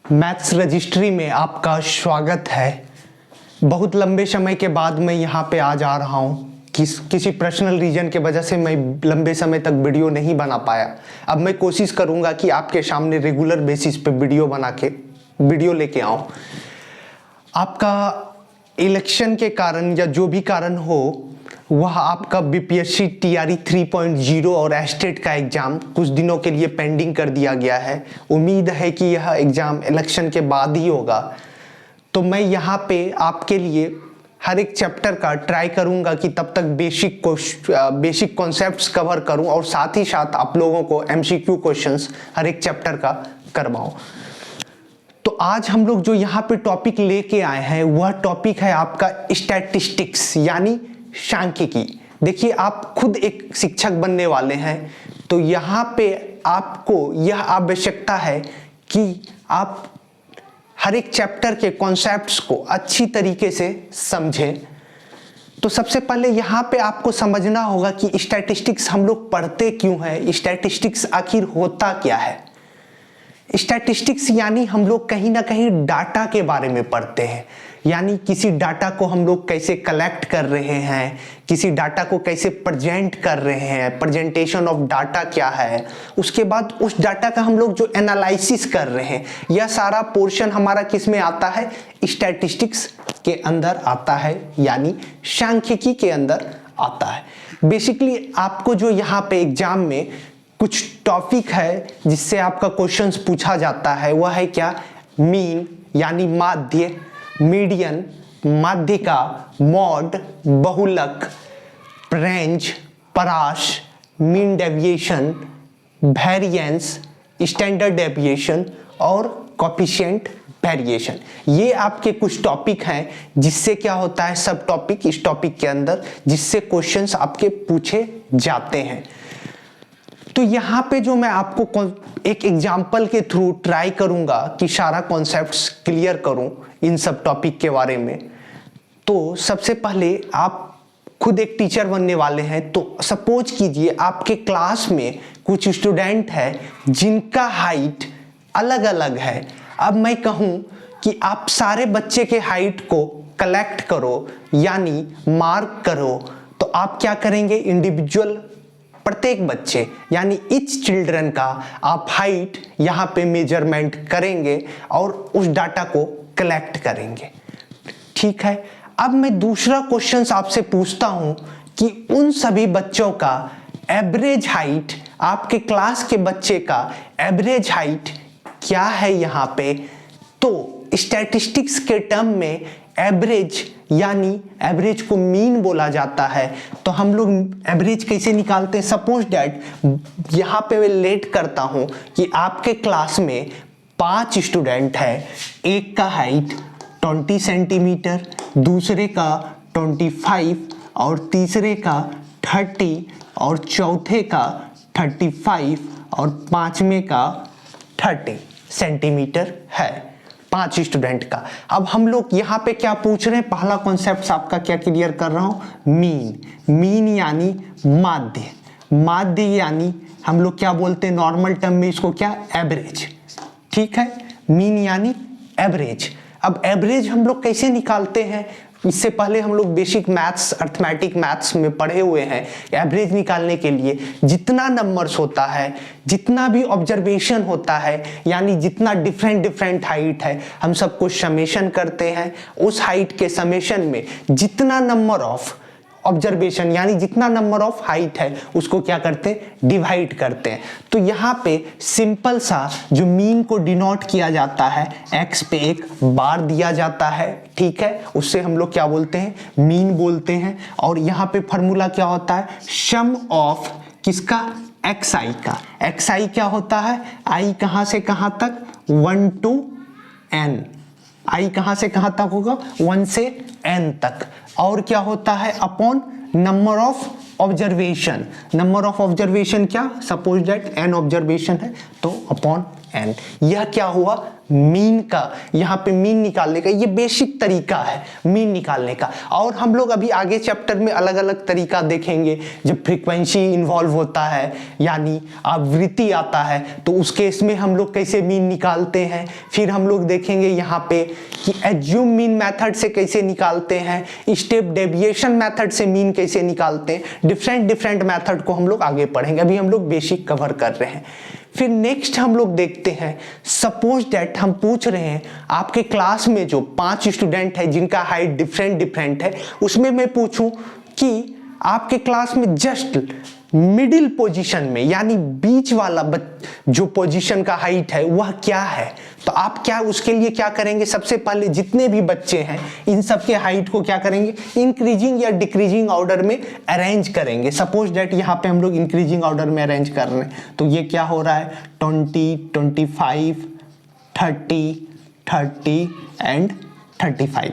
Maths registry में आपका स्वागत है। बहुत लंबे समय के बाद मैं यहाँ पे आ जा रहा हूँ। किसी पर्सनल रीजन के वजह से मैं लंबे समय तक वीडियो नहीं बना पाया। अब मैं कोशिश करूँगा कि आपके सामने रेगुलर बेसिस पे वीडियो बना के वीडियो लेके आऊँ। आपका इलेक्शन के कारण या जो भी कारण हो, वह आपका बीपीएससी टीआरई 3.0 और एस्टेट का एग्ज़ाम कुछ दिनों के लिए पेंडिंग कर दिया गया है। उम्मीद है कि यह एग्ज़ाम इलेक्शन के बाद ही होगा। तो मैं यहाँ पे आपके लिए हर एक चैप्टर का ट्राई करूँगा कि तब तक बेसिक कॉन्सेप्ट्स कवर करूँ और साथ ही साथ आप लोगों को एमसीक्यू क्वेश्चंस हर एक चैप्टर का करवाऊँ। तो आज हम लोग जो यहाँ पे टॉपिक लेके आए हैं वह टॉपिक है आपका स्टैटिस्टिक्स यानी सांख्यिकी। देखिए, आप खुद एक शिक्षक बनने वाले हैं, तो यहाँ पे आपको यह आवश्यकता है कि आप हर एक चैप्टर के कॉन्सेप्ट्स को अच्छी तरीके से समझें। तो सबसे पहले यहाँ पे आपको समझना होगा कि स्टैटिस्टिक्स हम लोग पढ़ते क्यों हैं, स्टैटिस्टिक्स आखिर होता क्या है। स्टैटिस्टिक्स यानी हम लोग कहीं ना कहीं डाटा के बारे में पढ़ते हैं, यानी किसी डाटा को हम लोग कैसे कलेक्ट कर रहे हैं, किसी डाटा को कैसे प्रेजेंट कर रहे हैं, प्रेजेंटेशन ऑफ डाटा क्या है, उसके बाद उस डाटा का हम लोग जो एनालिसिस कर रहे हैं, यह सारा पोर्शन हमारा किस में आता है, स्टैटिस्टिक्स के अंदर आता है, यानी सांख्यिकी के अंदर आता है। बेसिकली आपको जो यहाँ पे एग्जाम में कुछ टॉपिक है जिससे आपका क्वेश्चंस पूछा जाता है, वह है क्या, मीन यानी माध्य, मीडियन, माध्यिका, मॉड, बहुलक, रेंज, परास, mean deviation, variance, standard deviation और कोफिशिएंट वेरिएशन। ये आपके कुछ टॉपिक हैं जिससे क्या होता है, सब टॉपिक इस टॉपिक के अंदर जिससे क्वेश्चंस आपके पूछे जाते हैं। तो यहाँ पे जो मैं आपको एक एग्जाम्पल के थ्रू ट्राई करूँगा कि सारा कॉन्सेप्ट्स क्लियर करूँ इन सब टॉपिक के बारे में। तो सबसे पहले आप खुद एक टीचर बनने वाले हैं, तो सपोज कीजिए आपके क्लास में कुछ स्टूडेंट है जिनका हाइट अलग अलग है। अब मैं कहूँ कि आप सारे बच्चे के हाइट को कलेक्ट करो यानी मार्क करो, तो आप क्या करेंगे, इंडिविजुअल प्रत्येक बच्चे यानी ईच चिल्ड्रन का आप हाइट यहाँ पे मेजरमेंट करेंगे और उस डाटा को कलेक्ट करेंगे। ठीक है, अब मैं दूसरा क्वेश्चन आपसे पूछता हूँ कि उन सभी बच्चों का एवरेज हाइट, आपके क्लास के बच्चे का एवरेज हाइट क्या है यहाँ पे। तो स्टैटिस्टिक्स के टर्म में एवरेज यानी एवरेज को मीन बोला जाता है। तो हम लोग एवरेज कैसे निकालते हैं, सपोज डैट यहाँ पे मैं लेट करता हूँ कि आपके क्लास में 5 स्टूडेंट है, एक का हाइट 20 सेंटीमीटर, दूसरे का 25 और तीसरे का 30 और चौथे का 35 और पांचवें का 30 सेंटीमीटर है, 5 स्टूडेंट का। अब हम लोग यहाँ पे क्या पूछ रहे हैं, पहला कॉन्सेप्ट आपका क्या क्लियर कर रहा हूँ, मीन यानी माध्य, माध्य यानी हम लोग क्या बोलते हैं नॉर्मल टर्म में इसको, क्या, एवरेज। ठीक है, मीन यानी एवरेज। अब एवरेज हम लोग कैसे निकालते हैं, इससे पहले हम लोग बेसिक मैथ्स, अर्थमेटिक मैथ्स में पढ़े हुए हैं। एवरेज निकालने के लिए जितना नंबर्स होता है, जितना भी ऑब्जर्वेशन होता है, यानी जितना डिफरेंट हाइट है, हम सबको समेशन करते हैं। उस हाइट के समेशन में जितना नंबर ऑफ ऑब्जर्वेशन यानी जितना नंबर ऑफ हाइट है उसको क्या करते हैं, डिवाइड करते हैं। तो यहाँ पे सिंपल सा जो मीन को डिनोट किया जाता है, एक्स पे एक बार दिया जाता है, ठीक है, उससे हम लोग क्या बोलते हैं, मीन बोलते हैं। और यहाँ पे फॉर्मूला क्या होता है, सम ऑफ किसका, एक्स आई का। एक्स आई क्या होता है, आई कहाँ से कहाँ तक, 1 to n, आई कहाँ से कहाँ तक होगा, 1 से n तक। और क्या होता है, upon number of observation. Number of observation क्या, सपोज दैट n ऑब्जर्वेशन है तो अपॉन n। यह क्या हुआ, मीन का, यहाँ पे मीन निकालने का ये बेसिक तरीका है मीन निकालने का। और हम लोग अभी आगे चैप्टर में अलग अलग तरीका देखेंगे। जब फ्रीक्वेंसी इन्वॉल्व होता है यानी आवृत्ति आता है तो उस केस में हम लोग कैसे मीन निकालते हैं। फिर हम लोग देखेंगे यहाँ पे कि एज्यूम मीन मेथड से कैसे निकालते हैं, स्टेप डेविएशन मेथड से मीन कैसे निकालते हैं। डिफरेंट मेथड को हम लोग आगे पढ़ेंगे, अभी हम लोग बेसिक कवर कर रहे हैं। फिर नेक्स्ट हम लोग देखते हैं, सपोज दैट हम पूछ रहे हैं आपके क्लास में जो 5 स्टूडेंट है जिनका हाइट डिफरेंट है, उसमें मैं पूछूं कि आपके क्लास में जस्ट मिडिल पोजीशन में यानी बीच वाला जो पोजीशन का हाइट है वह क्या है, तो आप क्या उसके लिए क्या करेंगे, सबसे पहले जितने भी बच्चे हैं इन सबके हाइट को क्या करेंगे, इंक्रीजिंग या डिक्रीजिंग ऑर्डर में अरेंज करेंगे। सपोज दैट यहाँ पे हम लोग इंक्रीजिंग ऑर्डर में अरेंज कर रहे हैं, तो ये क्या हो रहा है 20, 25, 30 एंड 35।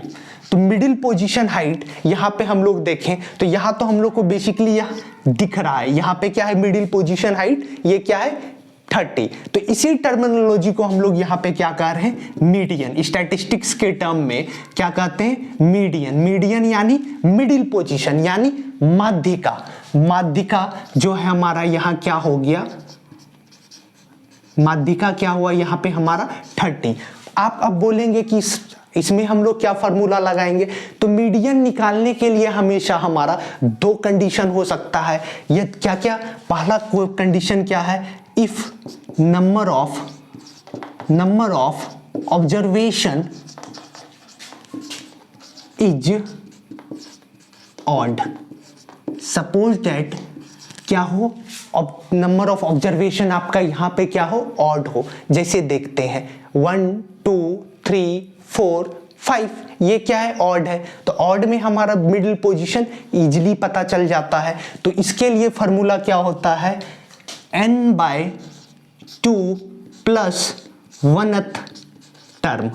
तो मिडिल पोजीशन हाइट यहाँ पे हम लोग देखें तो यहाँ तो हम लोग को बेसिकली यह दिख रहा है, यहाँ पे क्या है मिडिल पोजीशन हाइट, ये क्या है 30। तो इसी टर्मिनोलॉजी को हम लोग यहाँ पे क्या कह रहे हैं, मीडियन। स्टैटिस्टिक्स के टर्म में क्या कहते हैं, मीडियन। मीडियन यानी मिडिल पोजीशन यानी माध्यिका। माध्यिका जो है हमारा यहाँ क्या हो गया, माध्यिका क्या हुआ यहाँ पे हमारा 30। आप अब बोलेंगे कि इसमें हम लोग क्या फार्मूला लगाएंगे, तो मीडियन निकालने के लिए हमेशा हमारा 2 कंडीशन हो सकता है। ये क्या क्या, पहला कंडीशन क्या है, if number of observation is odd. Suppose that क्या हो, नंबर ऑफ ऑब्जर्वेशन आपका यहाँ पे क्या हो, ऑड हो। जैसे देखते हैं 1 2 3 4 5, ये क्या है, ऑड है। तो ऑड में हमारा मिडिल पोजीशन इजीली पता चल जाता है। तो इसके लिए फार्मूला क्या होता है, n/2 + 1th टर्म।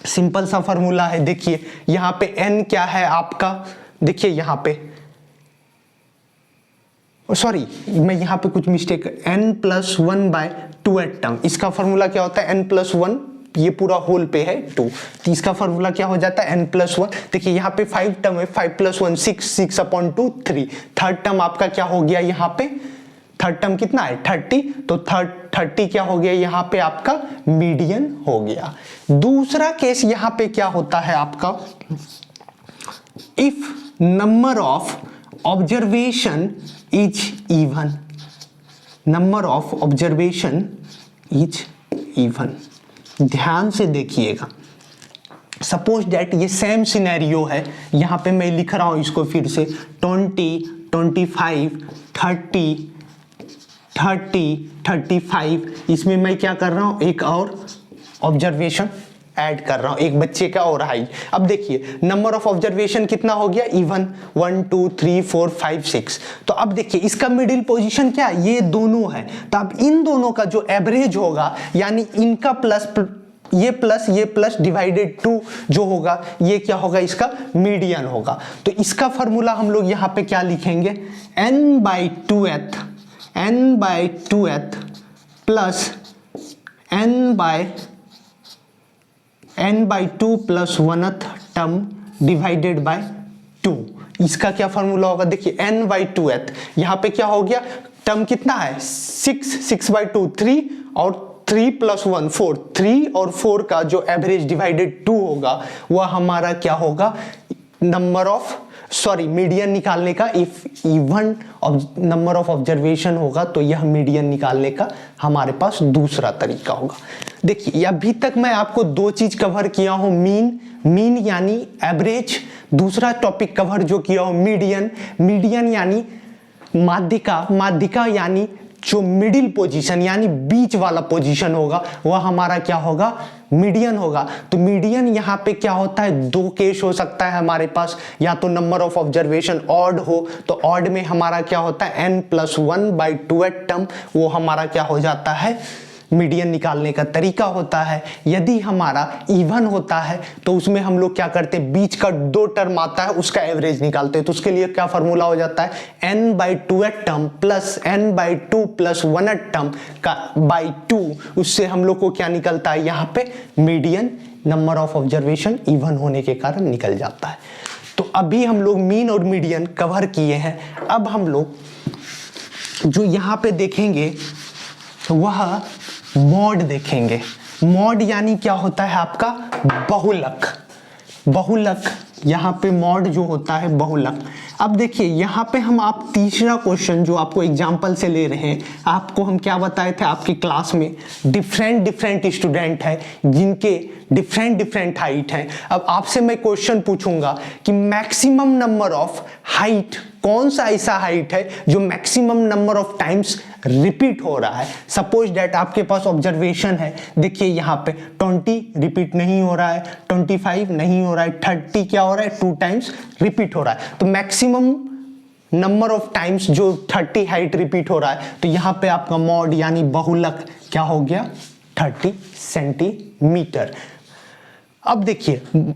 सिंपल सा फार्मूला है। देखिए यहाँ पे n क्या है आपका, देखिए यहाँ पे, सॉरी मैं यहाँ पे कुछ मिस्टेक, n+1/2th टर्म। इसका फार्मूला क्या होता है, n+1, ये पूरा होल पे है 2, तो इसका फार्मूला क्या हो जाता है n+1। देखिए यहाँ पे 5 टर्म है, 5 + 1 6, 6/2 3। थर्ड टर्म आपका क्या हो गया, यहाँ पे थर्ड टर्म कितना है 30, तो 30 क्या हो गया यहाँ पे आपका मीडियन हो गया। दूसरा केस यहाँ पे क्या होता है आपका, if number of observation is even. Number of observation is even. ध्यान से देखिएगा, सपोज दैट ये सेम सिनेरियो है, यहाँ पे मैं लिख रहा हूं इसको फिर से 20, 25, 30, 35। इसमें मैं क्या कर रहा हूं, एक और ऑब्जर्वेशन ऐड कर रहा हूं, एक बच्चे का और हाइट। अब देखिए नंबर ऑफ ऑब्जर्वेशन कितना हो गया, इवन 1 2 3 4 5 6। तो अब देखिए इसका मिडिल पोजीशन क्या, ये दोनों है। तो अब इन दोनों का जो एवरेज होगा यानी इनका प्लस ये प्लस डिवाइडेड 2 जो होगा, ये क्या होगा, इसका मीडियन होगा। तो इसका फॉर्मूला हम लोग यहाँ पे क्या लिखेंगे, n/2th plus n/2 + 1th term divided by 2। इसका क्या फॉर्मूला होगा, देखिए n/2th, यहाँ पे क्या हो गया, टर्म कितना है 6/2 3 और 3 + 1 4, 3 और 4 का जो एवरेज डिवाइडेड 2 होगा वह हमारा क्या होगा, मीडियन निकालने का। If even number of observation होगा तो यह मीडियन निकालने का हमारे पास दूसरा तरीका होगा। देखिए अभी तक मैं आपको 2 चीज कवर किया हूं, मीन यानी एवरेज, दूसरा टॉपिक कवर जो किया हूं मीडियन यानी माध्यिका यानी जो मिडिल पोजीशन यानी बीच वाला पोजीशन होगा वह हमारा क्या होगा, मीडियन होगा। तो मीडियन यहाँ पे क्या होता है, 2 केस हो सकता है हमारे पास, या तो नंबर ऑफ ऑब्जर्वेशन ऑड हो, तो ऑड में हमारा क्या होता है n+1/2th टर्म, वो हमारा क्या हो जाता है मीडियन निकालने का तरीका होता है। यदि हमारा इवन होता है तो उसमें हम लोग क्या करते हैं, बीच का 2 टर्म आता है उसका एवरेज निकालते हैं। तो उसके लिए क्या फॉर्मूला हो जाता है, n/2th term plus n/2 plus 1th term का बाई 2, उससे हम लोग को क्या निकलता है, यहाँ पे median number of observation even होने के कारण निकल जाता है। तो अभी हम लोग मीन और मीडियन कवर किए हैं। अब हम लोग जो यहाँ पे देखेंगे वह मॉड देखेंगे। मॉड यानी क्या होता है आपका बहुलक। बहुलक यहाँ पे मॉड जो होता है बहुलक। अब देखिए यहाँ पे हम आप तीसरा क्वेश्चन जो आपको एग्जाम्पल से ले रहे हैं, आपको हम क्या बताए थे, आपकी क्लास में डिफरेंट स्टूडेंट है जिनके डिफरेंट हाइट है। अब आपसे मैं क्वेश्चन पूछूंगा कि मैक्सिमम नंबर ऑफ हाइट, कौन सा ऐसा हाइट है जो maximum number of times repeat हो रहा है। सपोज दैट आपके पास ऑब्जर्वेशन है, देखिए यहाँ पे 20 रिपीट नहीं हो रहा है, 25 नहीं हो रहा है, 30 क्या हो रहा है, 2 टाइम्स रिपीट हो रहा है। तो मैक्सिमम नंबर ऑफ टाइम्स जो 30 हाइट रिपीट हो रहा है, तो यहाँ पे आपका मॉड यानी बहुलक क्या हो गया, 30 सेंटीमीटर। अब देखिए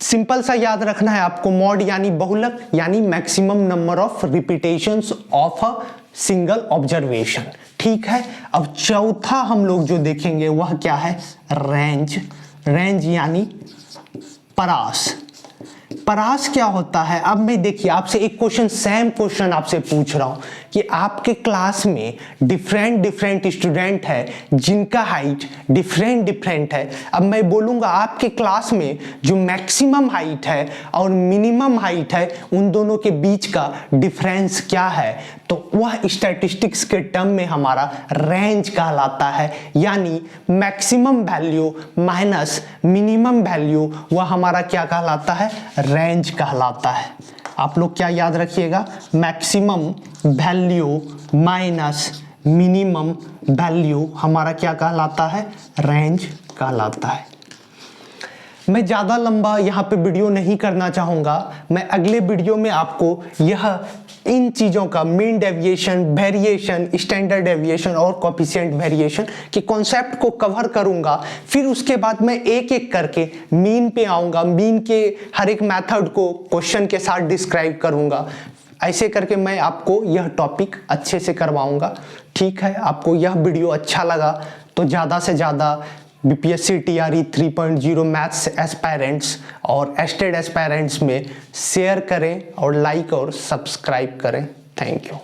सिंपल सा याद रखना है आपको, मॉड यानी बहुलक यानी maximum number of repetitions of a single observation. ठीक है। अब चौथा हम लोग जो देखेंगे वह क्या है, रेंज। रेंज यानी परास। परास क्या होता है, अब मैं देखिए आपसे एक क्वेश्चन, सेम क्वेश्चन आपसे पूछ रहा हूं कि आपके क्लास में डिफरेंट स्टूडेंट है जिनका हाइट डिफरेंट है। अब मैं बोलूंगा आपके क्लास में जो मैक्सिमम हाइट है और मिनिमम हाइट है उन दोनों के बीच का डिफरेंस क्या है, तो वह स्टैटिस्टिक्स के टर्म में हमारा रेंज कहलाता है। यानी maximum value minus minimum value वह हमारा क्या कहलाता है, रेंज कहलाता है। आप लोग क्या याद रखिएगा, maximum value minus minimum value हमारा क्या कहलाता है, रेंज कहलाता है। मैं ज़्यादा लंबा यहाँ पे वीडियो नहीं करना चाहूँगा। मैं अगले वीडियो में आपको यह इन चीज़ों का mean deviation, variation, standard deviation और कोएफिशिएंट वेरिएशन के कॉन्सेप्ट को कवर करूँगा। फिर उसके बाद मैं एक एक करके मीन पे आऊँगा, मीन के हर एक मेथड को क्वेश्चन के साथ डिस्क्राइब करूँगा। ऐसे करके मैं आपको यह टॉपिक अच्छे से करवाऊँगा। ठीक है, आपको यह वीडियो अच्छा लगा तो ज़्यादा से ज़्यादा बीपीएससी टीआरई 3.0 मैथ्स एस्पायरेंट्स और एस्टेड एस्पायरेंट्स में शेयर करें और लाइक और सब्सक्राइब करें। Thank you.